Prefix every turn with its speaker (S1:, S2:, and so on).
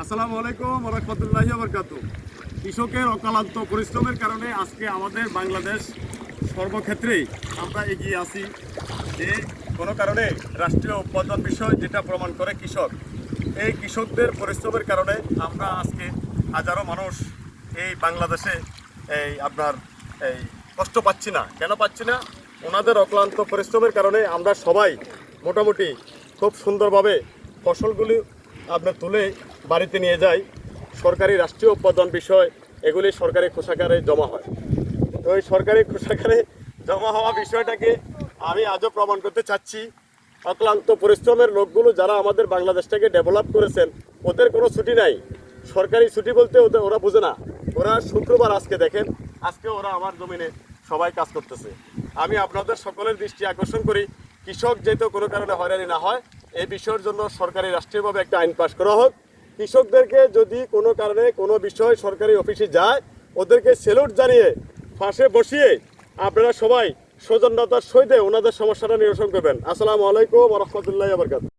S1: আসসালামু আলাইকুম ওয়া রাহমাতুল্লাহি ওয়া বারাকাতুহু। কৃষকের অক্লান্ত পরিশ্রমের কারণে আজকে আমাদের বাংলাদেশ সর্বক্ষেত্রেই আমরা এগিয়ে আছি। যে কোনো কারণে রাষ্ট্রীয় উৎপাদন বিষয় যেটা প্রমাণ করে কৃষক, এই কৃষকদের পরিশ্রমের কারণে আমরা আজকে হাজারো মানুষ এই বাংলাদেশে এই কষ্ট পাচ্ছি না। কেন পাচ্ছি না? ওনাদের অক্লান্ত পরিশ্রমের কারণে আমরা সবাই মোটামুটি খুব সুন্দরভাবে ফসলগুলি তুলে বাড়িতে নিয়ে যাই। সরকারি রাষ্ট্রীয় উৎপাদন বিষয় এগুলি সরকারি কোষাগারে জমা হয়। তো এই সরকারি কোষাগারে জমা হওয়া বিষয়টাকে আমি আজও প্রমাণ করতে চাচ্ছি। অক্লান্ত পরিশ্রমের লোকগুলো যারা আমাদের বাংলাদেশটাকে ডেভেলপ করেছেন, ওদের কোনো ছুটি নাই। সরকারি ছুটি বলতে ওরা বুঝে না। ওরা শুক্রবার আজকে দেখেন, আজকে ওরা আমার জমিনে সবাই কাজ করতেছে। আমি আপনাদের সকলের দৃষ্টি আকর্ষণ করি, কৃষক যেহেতু কোনো কারণে হয়রানি না হয়, এই বিষয়ের জন্য সরকারি রাষ্ট্রীয়ভাবে একটা আইন পাশ করা হোক। কৃষকদেরকে যদি কোনো কারণে কোনো বিষয় সরকারি অফিসে যায়, ওদেরকে স্যালুট জানিয়ে ফাঁসে বসিয়ে আপনারা সবাই সৌজন্যতার সহিত ওনাদের সমস্যাটা নিরসন করবেন। আসসালামু আলাইকুম ওয়া রাহমাতুল্লাহি ওয়া বারাকাতুহু।